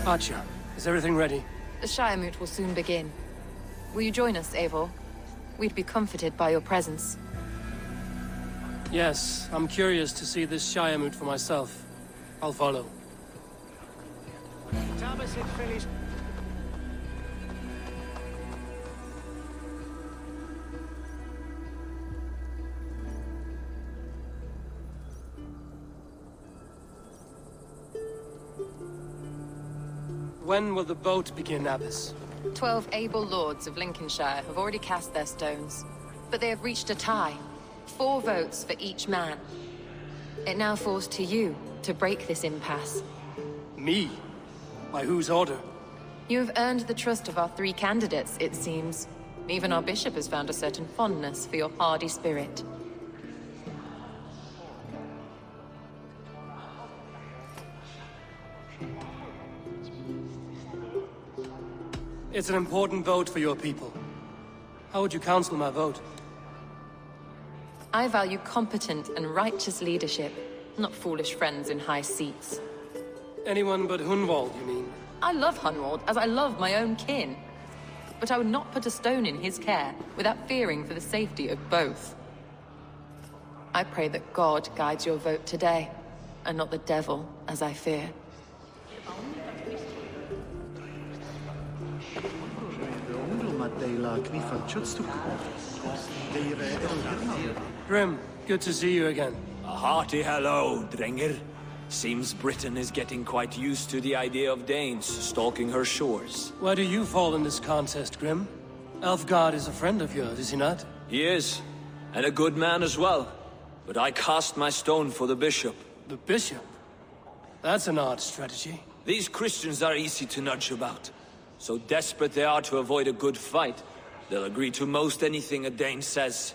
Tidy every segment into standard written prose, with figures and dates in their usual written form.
Archer, is everything ready? The Shiremoot will soon begin. Will you join us, Eivor? We'd be comforted by your presence. Yes, I'm curious to see this Shiremoot for myself. I'll follow. When will the vote begin, Abbess? 12 able lords of Lincolnshire have already cast their stones, but they have reached a tie. 4 votes for each man. It now falls to you to break this impasse. Me? By whose order? You have earned the trust of our 3 candidates, it seems. Even our bishop has found a certain fondness for your hardy spirit. It's an important vote for your people. How would you counsel my vote? I value competent and righteous leadership, not foolish friends in high seats. Anyone but Hunwald, you mean? I love Hunwald as I love my own kin. But I would not put a stone in his care without fearing for the safety of both. I pray that God guides your vote today, and not the devil, as I fear. Grim, good to see you again. A hearty hello, Drenger. Seems Britain is getting quite used to the idea of Danes stalking her shores. Where do you fall in this contest, Grim? Elfgard is a friend of yours, is he not? He is, and a good man as well. But I cast my stone for the bishop. The bishop? That's an odd strategy. These Christians are easy to nudge about. So desperate they are to avoid a good fight, they'll agree to most anything a Dane says.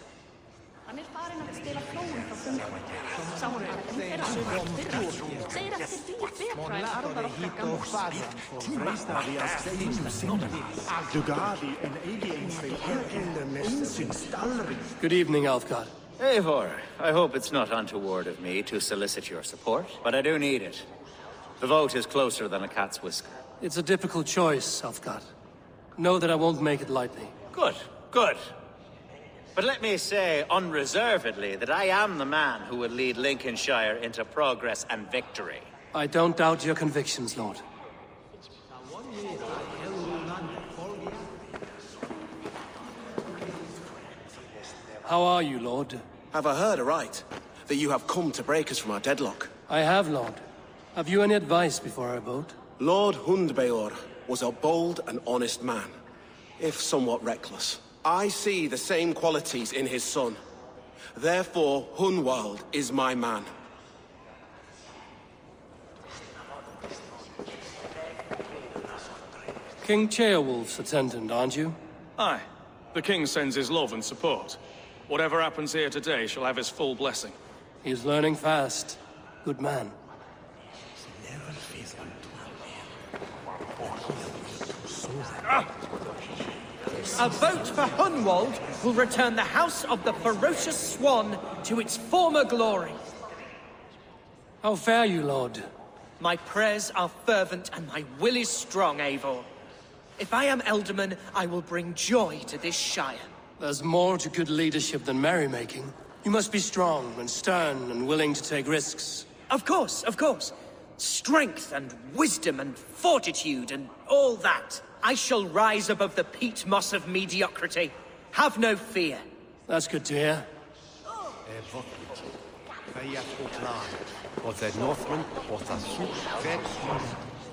Good evening, Alfgard. Eivor, I hope it's not untoward of me to solicit your support, but I do need it. The vote is closer than a cat's whisker. It's a difficult choice, Alfgard. Know that I won't make it lightly. Good, good. But let me say unreservedly that I am the man who will lead Lincolnshire into progress and victory. I don't doubt your convictions, Lord. How are you, Lord? Have I heard aright? That you have come to break us from our deadlock? I have, Lord. Have you any advice before I vote? Lord Hundbeor was a bold and honest man, if somewhat reckless. I see the same qualities in his son. Therefore, Hunwald is my man. King Ceolwulf's attendant, aren't you? Aye. The king sends his love and support. Whatever happens here today shall have his full blessing. He's learning fast. Good man. A vote for Hunwald will return the House of the Ferocious Swan to its former glory. How fare you, Lord? My prayers are fervent and my will is strong, Eivor. If I am Elderman, I will bring joy to this Shire. There's more to good leadership than merrymaking. You must be strong and stern and willing to take risks. Of course, of course. Strength and wisdom and fortitude and all that. I shall rise above the peat moss of mediocrity. Have no fear. That's good to hear.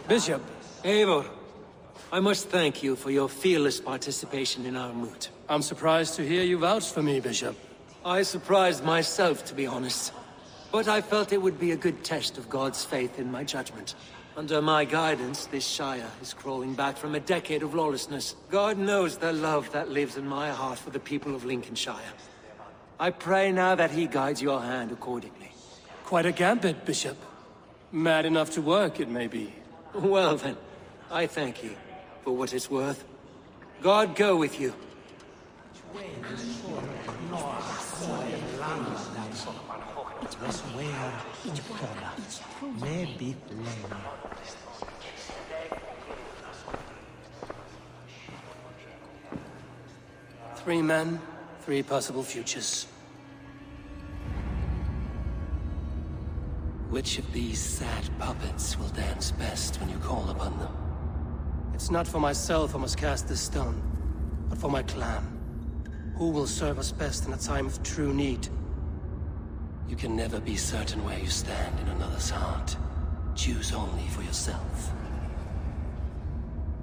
Bishop. Eivor, I must thank you for your fearless participation in our moot. I'm surprised to hear you vouch for me, Bishop. I surprised myself, to be honest. But I felt it would be a good test of God's faith in my judgment. Under my guidance, this Shire is crawling back from a decade of lawlessness. God knows the love that lives in my heart for the people of Lincolnshire. I pray now that he guides your hand accordingly. Quite a gambit, Bishop. Mad enough to work, it may be. Well then, I thank you for what it's worth. God go with you. 3 men, 3 possible futures. Which of these sad puppets will dance best when you call upon them? It's not for myself I must cast this stone, but for my clan. Who will serve us best in a time of true need? You can never be certain where you stand in another's heart. Choose only for yourself.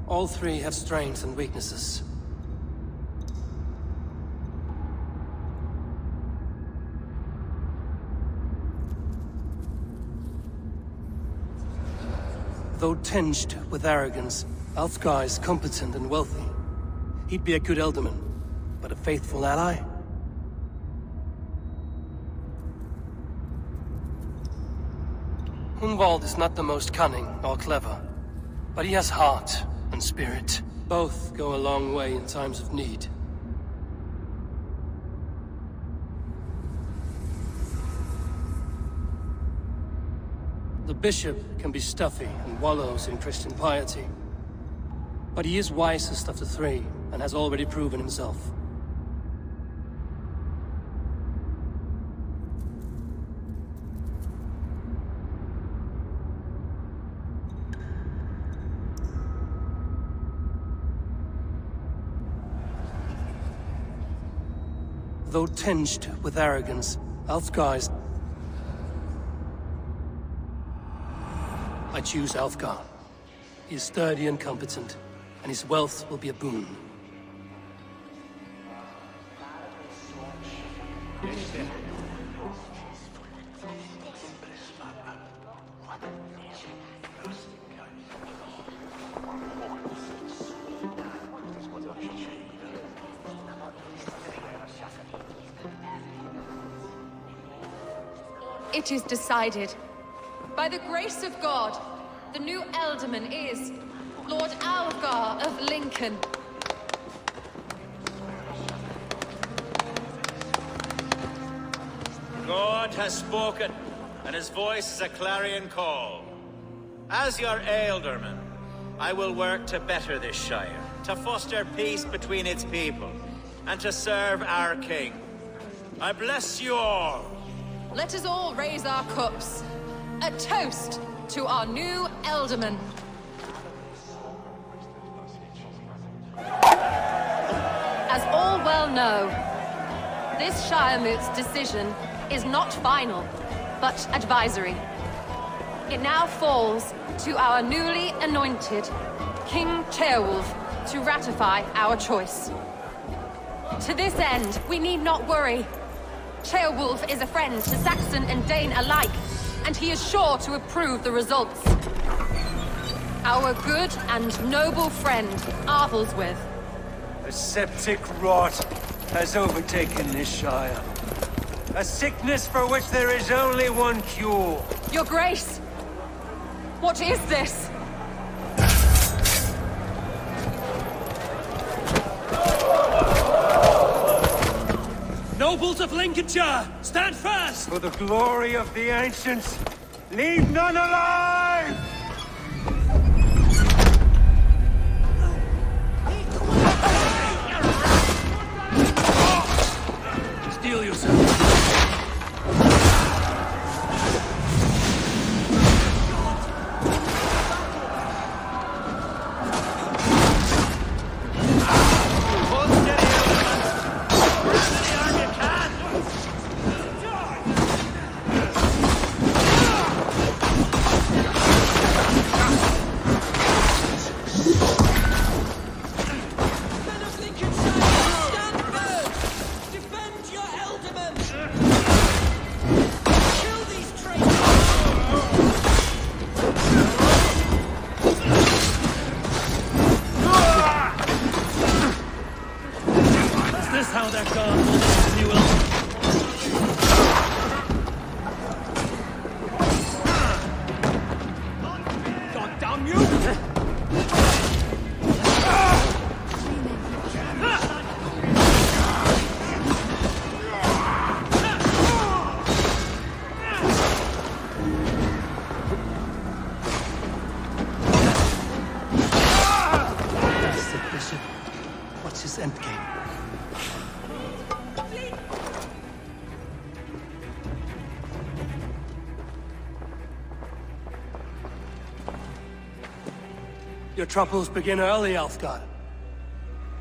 All 3 have strengths and weaknesses. Though tinged with arrogance, Alfgar is competent and wealthy. He'd be a good Elderman, but a faithful ally? Hunwald is not the most cunning or clever, but he has heart and spirit. Both go a long way in times of need. The bishop can be stuffy and wallows in Christian piety. But he is wisest of the 3, and has already proven himself. Though tinged with arrogance, Alfgar is... I choose Alfgar. He is sturdy and competent, and his wealth will be a boon. It is decided. By the grace of God, the new Elderman is Lord Alfgar of Lincoln. God has spoken, and his voice is a clarion call. As your Ealdorman, I will work to better this Shire, to foster peace between its people, and to serve our king. I bless you all. Let us all raise our cups. A toast to our new Elderman. As all well know, this Shiremoot's decision is not final, but advisory. It now falls to our newly anointed King Ceolwulf to ratify our choice. To this end, we need not worry. Ceolwulf is a friend to Saxon and Dane alike, and he is sure to approve the results. Our good and noble friend, Arthelswith. A septic rot has overtaken this Shire. A sickness for which there is only one cure. Your Grace! What is this? Nobles of Lincolnshire, stand fast! For the glory of the ancients, leave none alive! Steel yourself. What's his endgame? Your troubles begin early, Alfgar.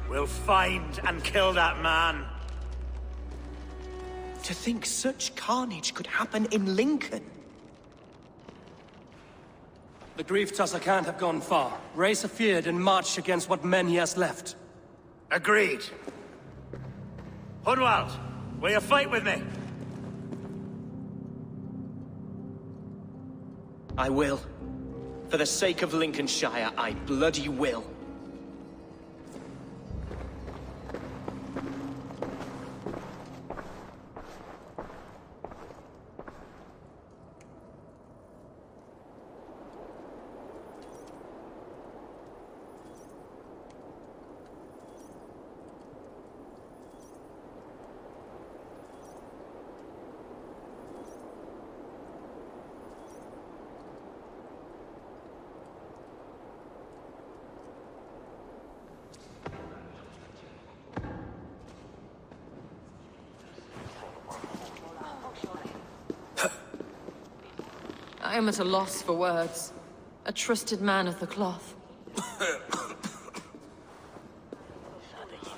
We'll find and kill that man. To think such carnage could happen in Lincoln. The grief tusser can't have gone far. Raise a feared and march against what men he has left. Agreed. Hunwald, will you fight with me? I will. For the sake of Lincolnshire, I bloody will. I am at a loss for words. A trusted man of the cloth.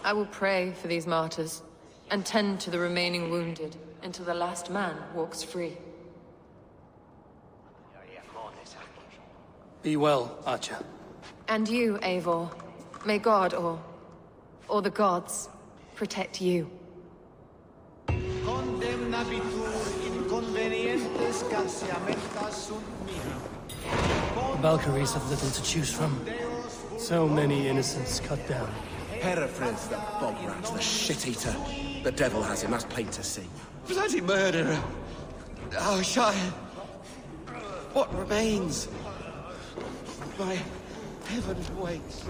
I will pray for these martyrs, and tend to the remaining wounded, until the last man walks free. Be well, Archer. And you, Eivor. May God, or the gods, protect you. Valkyries have little to choose from. So many innocents cut down. Hereford's the bog rat, the shit-eater. The devil has him, that's plain to see. Bloody murderer! Oh, Shire! What remains? My heaven waits.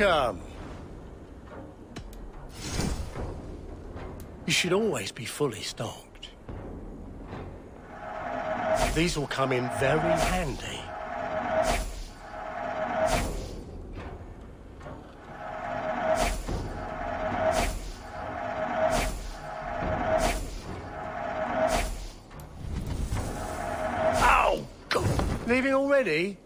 Welcome. You should always be fully stocked. These will come in very handy. Ow! God. Leaving already?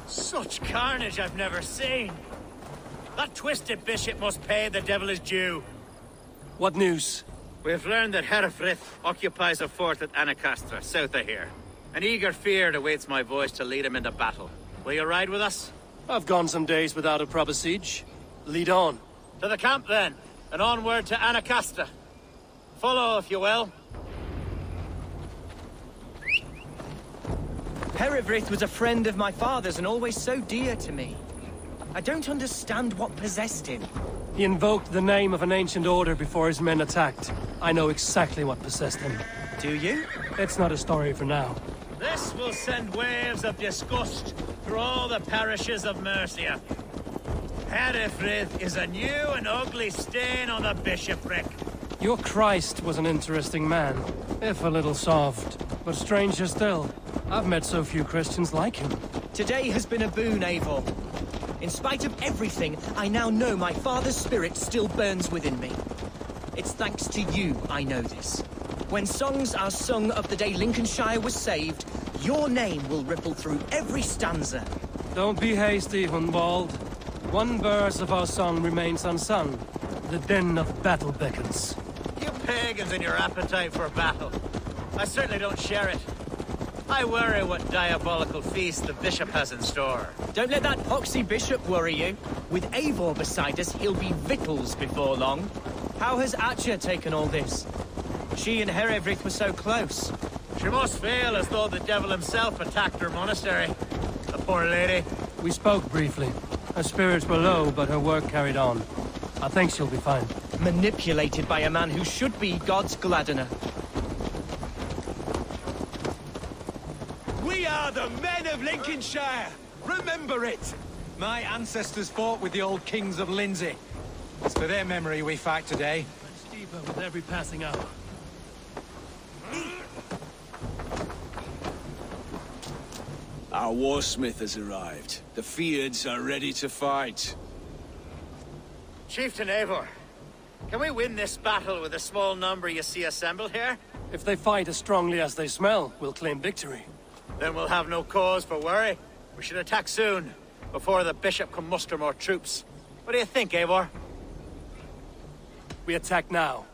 Such carnage I've never seen. That twisted bishop must pay the devil his due. What news? We've learned that Herefrith occupies a fort at Anacastra, south of here. An eager fear awaits my voice to lead him into battle. Will you ride with us? I've gone some days without a proper siege. Lead on. To the camp then, and onward to Anacastra. Follow, if you will. Herefrith was a friend of my father's and always so dear to me. I don't understand what possessed him. He invoked the name of an ancient order before his men attacked. I know exactly what possessed him. Do you? It's not a story for now. This will send waves of disgust through all the parishes of Mercia. Herefrith is a new and ugly stain on the bishopric. Your Christ was an interesting man, if a little soft. But stranger still, I've met so few Christians like him. Today has been a boon, Eivor. In spite of everything, I now know my father's spirit still burns within me. It's thanks to you I know this. When songs are sung of the day Lincolnshire was saved, your name will ripple through every stanza. Don't be hasty, Hunwald. One verse of our song remains unsung. The din of battle beckons. You pagans and your appetite for battle. I certainly don't share it. I worry what diabolical feast the bishop has in store. Don't let that poxy bishop worry you. With Eivor beside us, he'll be victuals before long. How has Atcha taken all this? She and Herefrith were so close. She must feel as though the devil himself attacked her monastery. The poor lady. We spoke briefly. Her spirits were low, but her work carried on. I think she'll be fine. Manipulated by a man who should be God's gladdener. We are the men of Lincolnshire! Remember it! My ancestors fought with the old kings of Lindsey. It's for their memory we fight today. Much deeper with every passing hour. Our warsmith has arrived. The Feards are ready to fight. Chieftain Eivor, can we win this battle with the small number you see assembled here? If they fight as strongly as they smell, we'll claim victory. Then we'll have no cause for worry. We should attack soon, before the bishop can muster more troops. What do you think, Eivor? We attack now.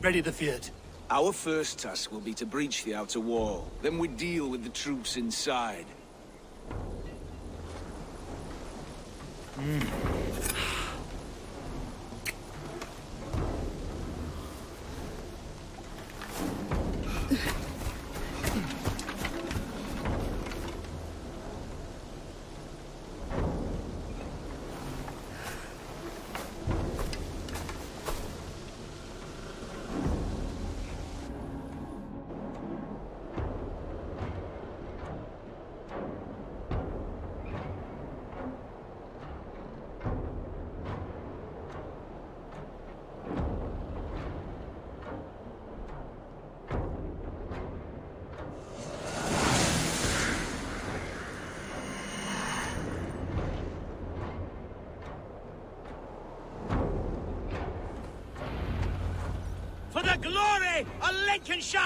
Ready the field. Our first task will be to breach the outer wall. Then we deal with the troops inside. For the glory of Lincolnshire!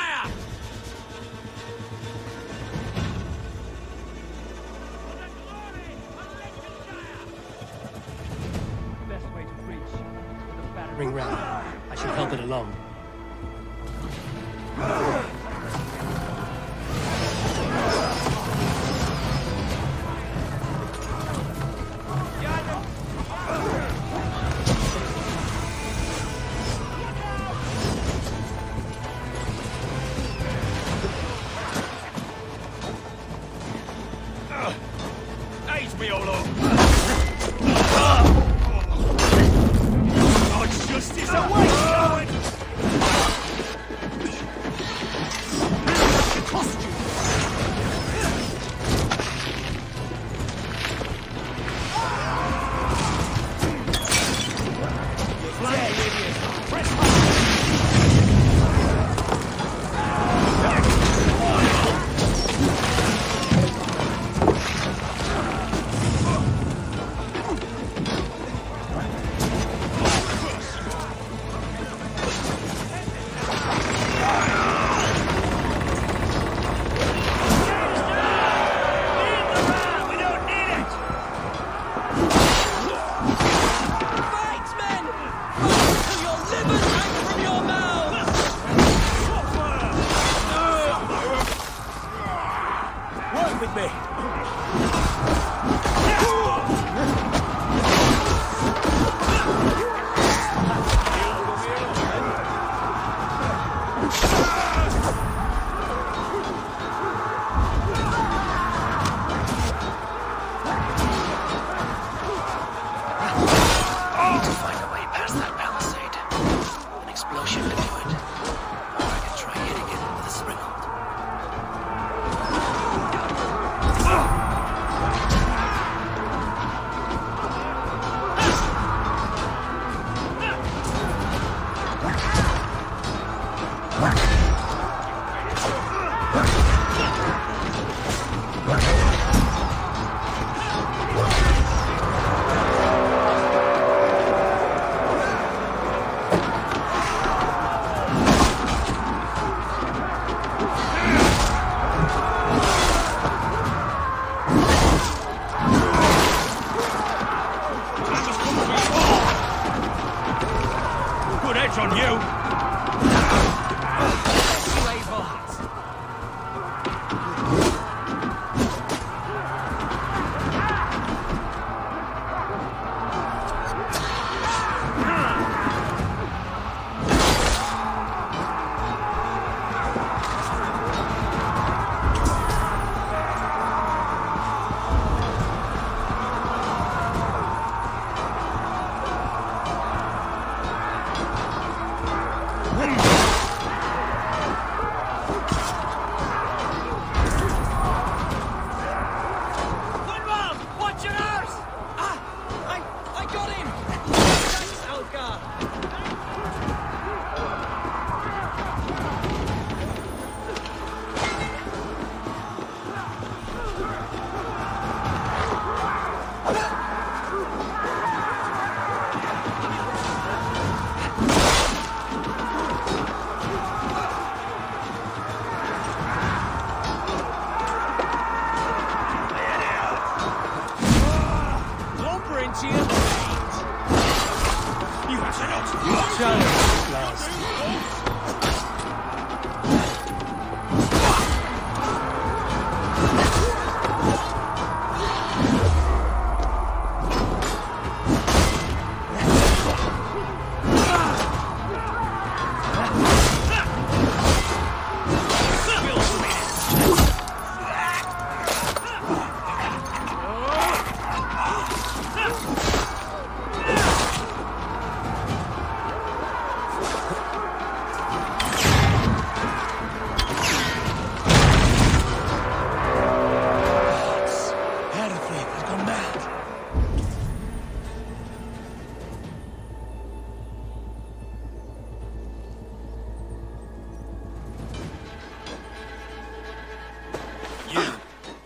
Best way to preach. With a battering ram. I should help it along. God's justice awaits, coward! with me.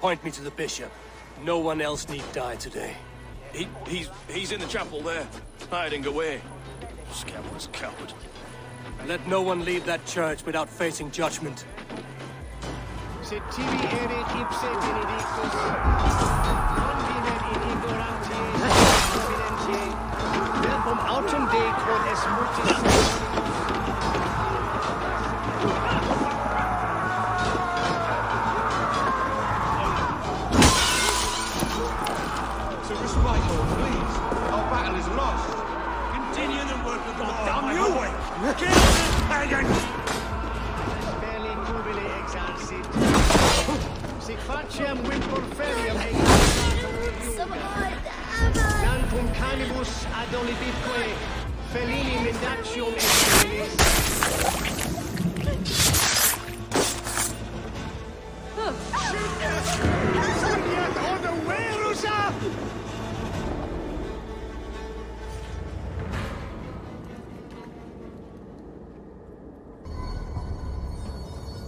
Point me to the bishop. No one else need die today. He's in the chapel there, hiding away. Scandalous coward. Let no one leave that church without facing judgment.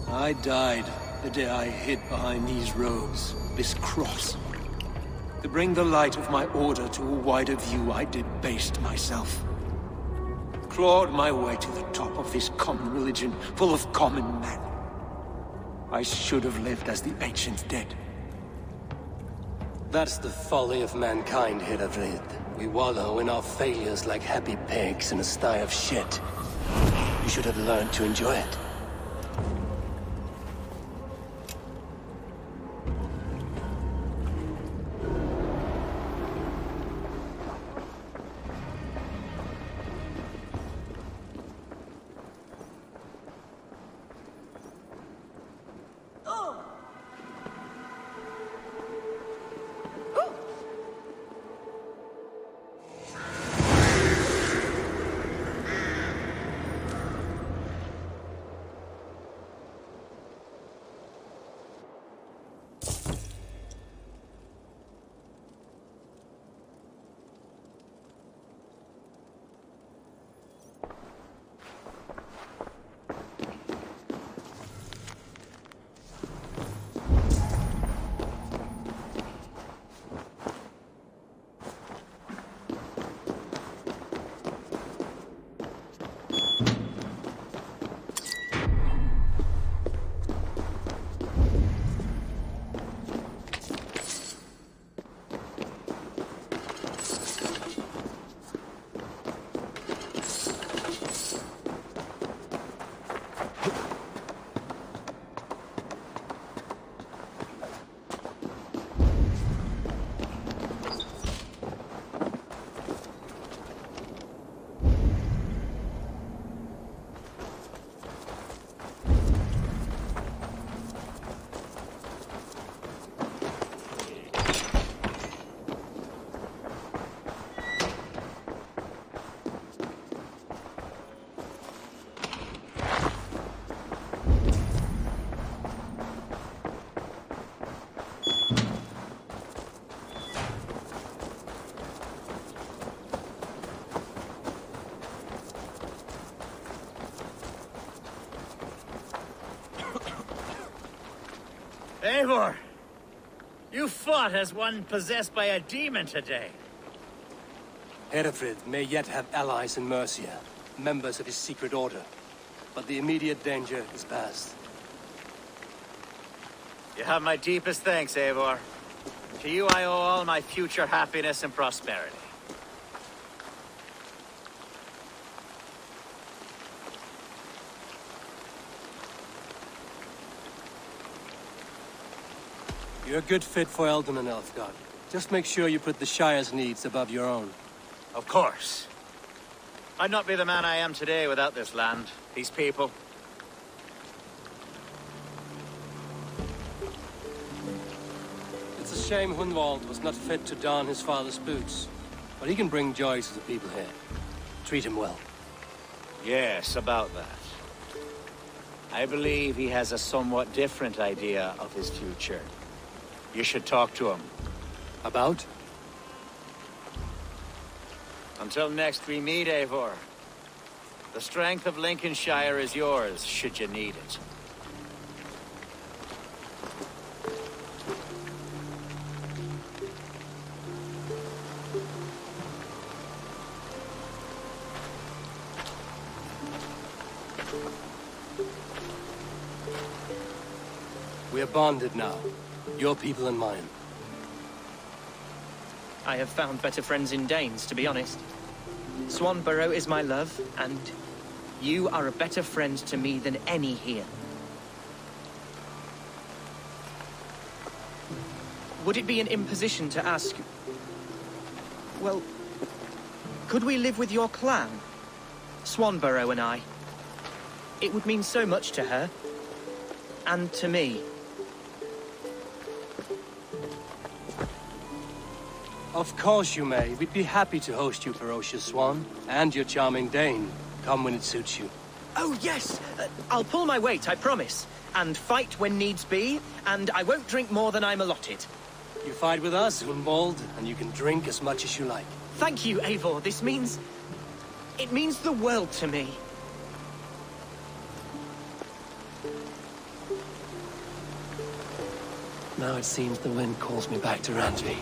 I died the day I hid behind these robes, this cross. To bring the light of my order to a wider view, I debased myself. Clawed my way to the top of this common religion, full of common men. I should have lived as the ancient dead. That's the folly of mankind, Hiravrid. We wallow in our failures like happy pigs in a sty of shit. You should have learned to enjoy it. Eivor! You fought as one possessed by a demon today. Herefrid may yet have allies in Mercia, members of his secret order. But the immediate danger is past. You have my deepest thanks, Eivor. To you I owe all my future happiness and prosperity. You're a good fit for Eldon, Elfgard. Just make sure you put the Shire's needs above your own. Of course. I'd not be the man I am today without this land, these people. It's a shame Hunwald was not fit to don his father's boots. But he can bring joy to the people here. Treat him well. Yes, about that. I believe he has a somewhat different idea of his future. You should talk to him. About? Until next we meet, Eivor. The strength of Lincolnshire is yours, should you need it. We are bonded now. Your people and mine. I have found better friends in Danes, to be honest. Swanborough is my love, and you are a better friend to me than any here. Would it be an imposition to ask... Well, could we live with your clan? Swanborough and I. It would mean so much to her. And to me. Of course you may. We'd be happy to host you, ferocious Swan. And your charming Dane. Come when it suits you. Oh, yes! I'll pull my weight, I promise. And fight when needs be, and I won't drink more than I'm allotted. You fight with us, Hunwald, and you can drink as much as you like. Thank you, Eivor. This means... it means the world to me. Now it seems the wind calls me back to Randvi.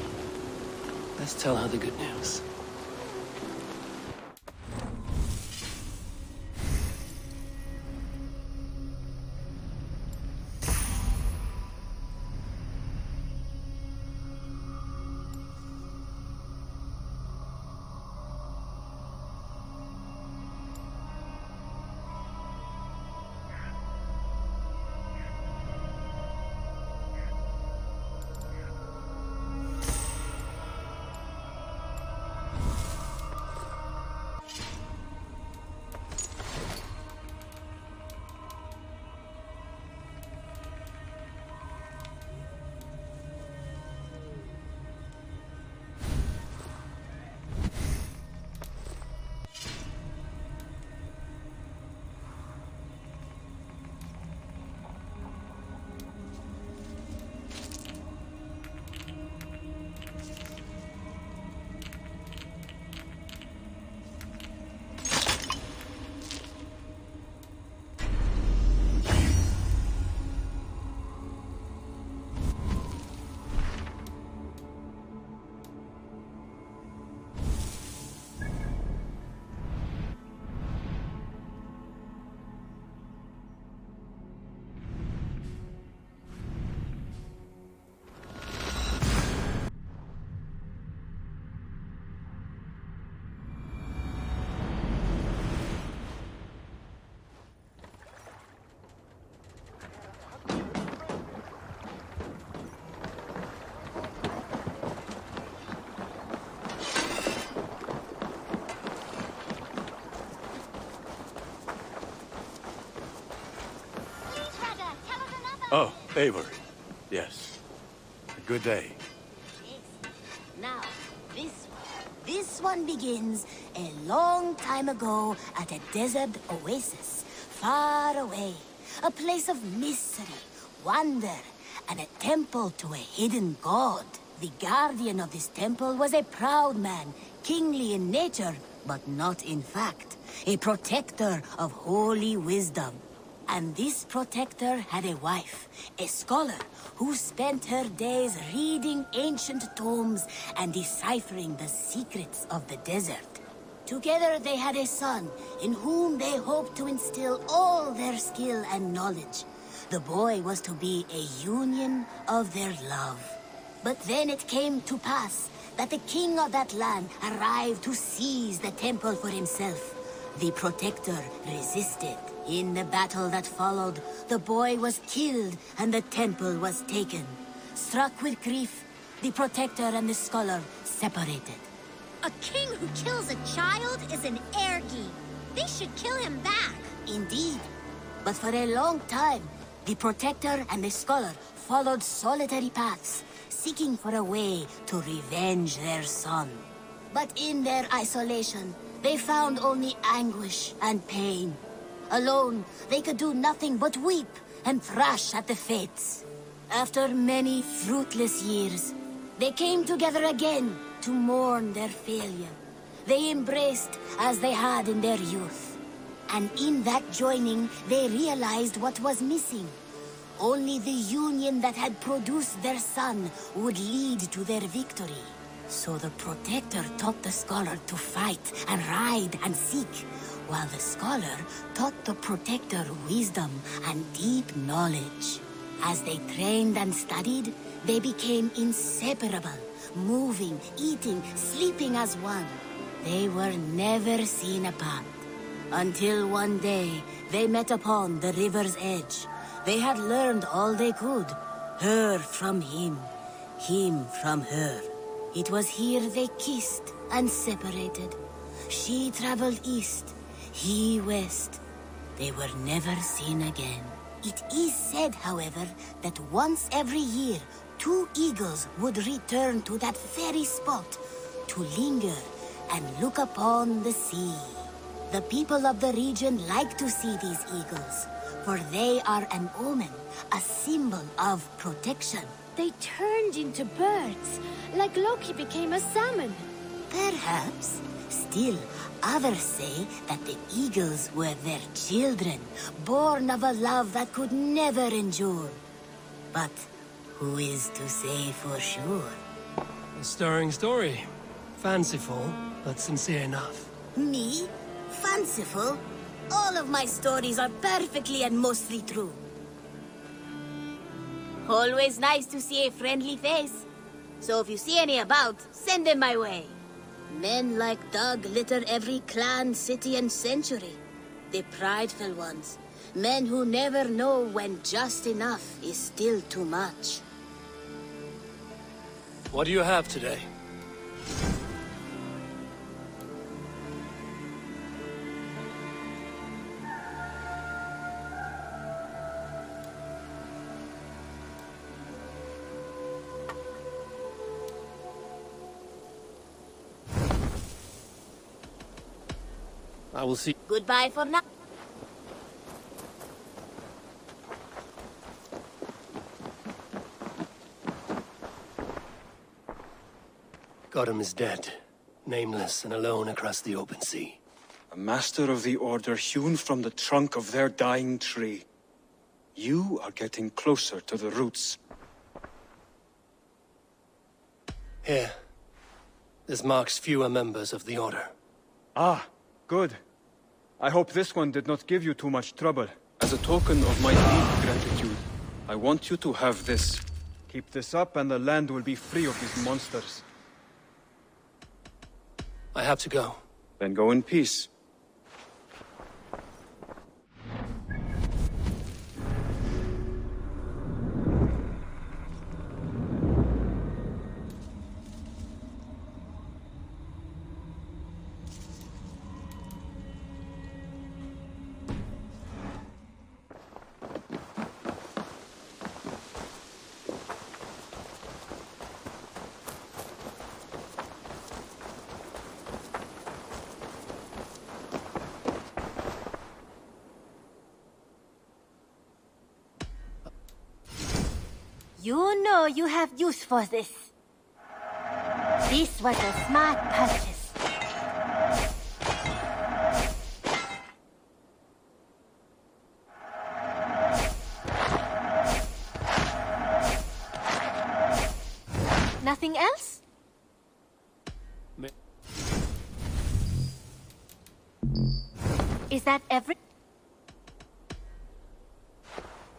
Let's tell her the good news. Oh, Eivor. Yes. A good day. Yes. Now, this one begins a long time ago at a desert oasis, far away. A place of mystery, wonder, and a temple to a hidden god. The guardian of this temple was a proud man, kingly in nature, but not in fact. A protector of holy wisdom. And this protector had a wife, a scholar, who spent her days reading ancient tomes and deciphering the secrets of the desert. Together they had a son, in whom they hoped to instill all their skill and knowledge. The boy was to be a union of their love. But then it came to pass that the king of that land arrived to seize the temple for himself. The protector resisted. In the battle that followed, the boy was killed and the temple was taken. Struck with grief, the protector and the scholar separated. A king who kills a child is an ergi. They should kill him back. Indeed. But for a long time, the protector and the scholar followed solitary paths, seeking for a way to revenge their son. But in their isolation, they found only anguish and pain. Alone, they could do nothing but weep and thrash at the fates. After many fruitless years, they came together again to mourn their failure. They embraced as they had in their youth. And in that joining, they realized what was missing. Only the union that had produced their son would lead to their victory. So the protector taught the scholar to fight and ride and seek, while the scholar taught the protector wisdom and deep knowledge. As they trained and studied, they became inseparable, moving, eating, sleeping as one. They were never seen apart. Until one day, they met upon the river's edge. They had learned all they could, her from him from her. It was here they kissed and separated. She traveled east, he west. They were never seen again. It is said, however, that once every year, 2 eagles would return to that very spot to linger and look upon the sea. The people of the region like to see these eagles, for they are an omen, a symbol of protection. They turned into birds, like Loki became a salmon. Perhaps. Still, others say that the eagles were their children, born of a love that could never endure. But who is to say for sure? A stirring story. Fanciful, but sincere enough. Me? Fanciful? All of my stories are perfectly and mostly true. Always nice to see a friendly face. So if you see any about, send them my way. Men like Doug litter every clan, city, and century. The prideful ones. Men who never know when just enough is still too much. What do you have today? I will see. Goodbye for now. Godham is dead, nameless and alone across the open sea. A master of the Order hewn from the trunk of their dying tree. You are getting closer to the roots. Here. This marks fewer members of the Order. Ah, good. I hope this one did not give you too much trouble. As a token of my deep gratitude, I want you to have this. Keep this up and the land will be free of these monsters. I have to go. Then go in peace. You know you have use for this. This was a smart purchase. Nothing else? Is that every...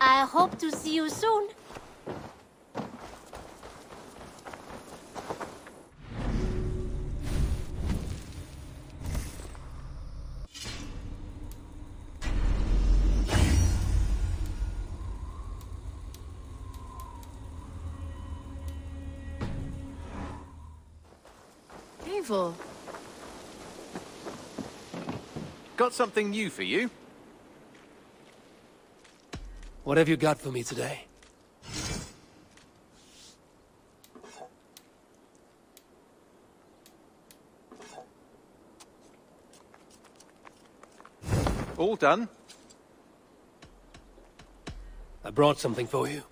I hope to see you soon. Eivor. Got something new for you? What have you got for me today? All done? I brought something for you.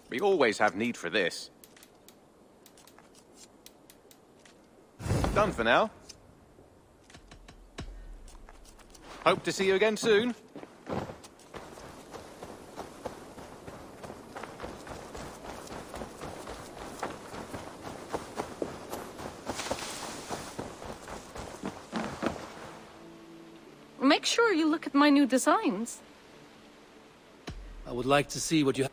We always have need for this. Done for now. Hope to see you again soon. Make sure you look at my new designs. I would like to see what you have.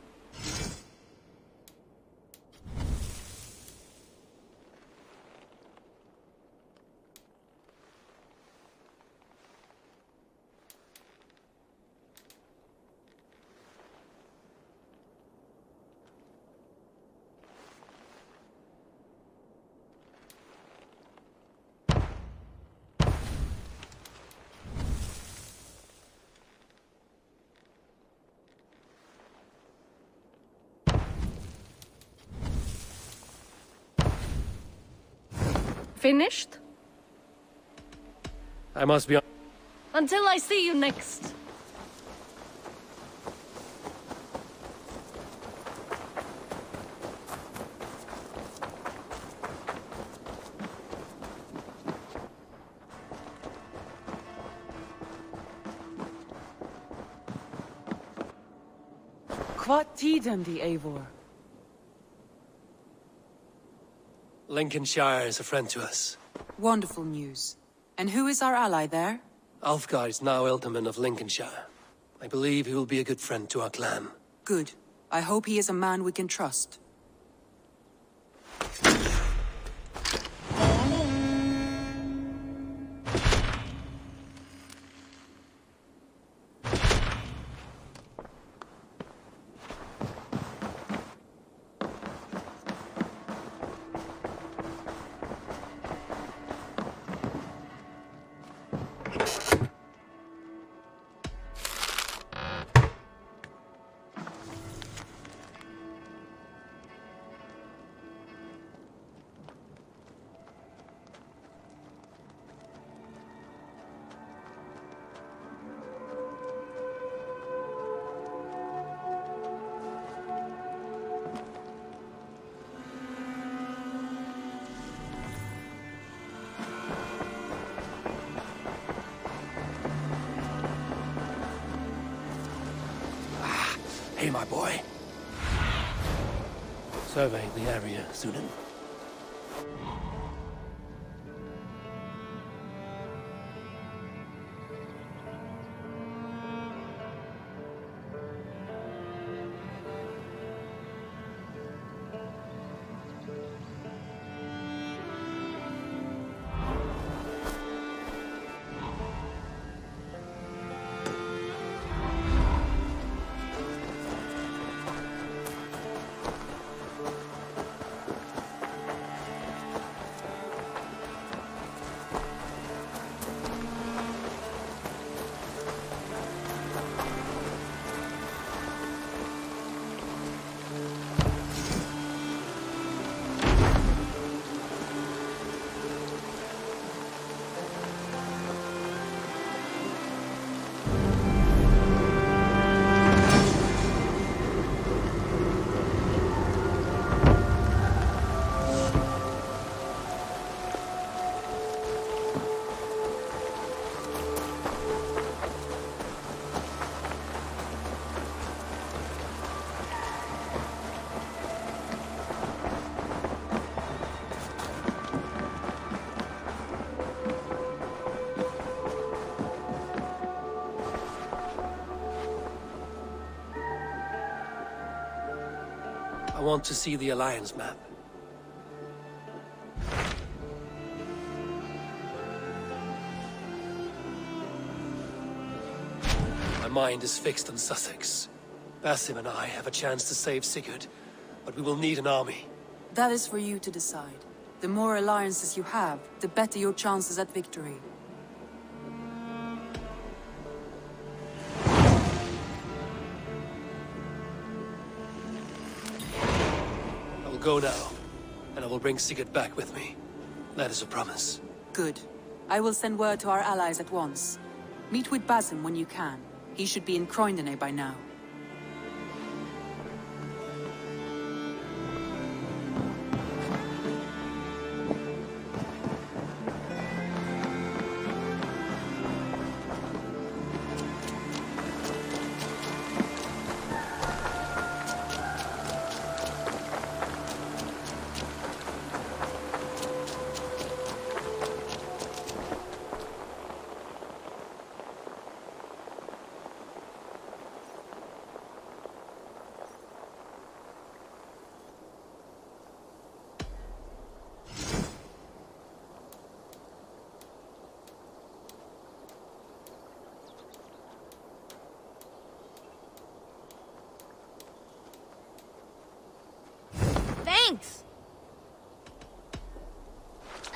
Finished? I must be on. Until I see you next. What tiden the Eivor? Lincolnshire is a friend to us. Wonderful news. And who is our ally there? Alfgar is now Ealdorman of Lincolnshire. I believe he will be a good friend to our clan. Good. I hope he is a man we can trust. Hey, my boy. Survey the area, student. I want to see the Alliance map. My mind is fixed on Sussex. Basim and I have a chance to save Sigurd, but we will need an army. That is for you to decide. The more alliances you have, the better your chances at victory. I will go now, and I will bring Sigurd back with me. That is a promise. Good. I will send word to our allies at once. Meet with Basim when you can. He should be in Croydon by now. Thanks!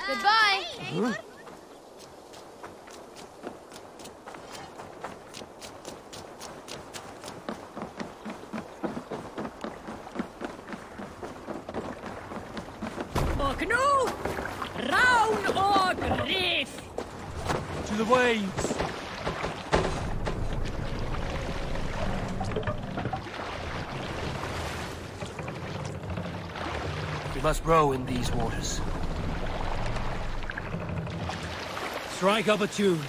Goodbye! Huh? Och nu, round och reef! To the waves! We must row in these waters. Strike up a tune.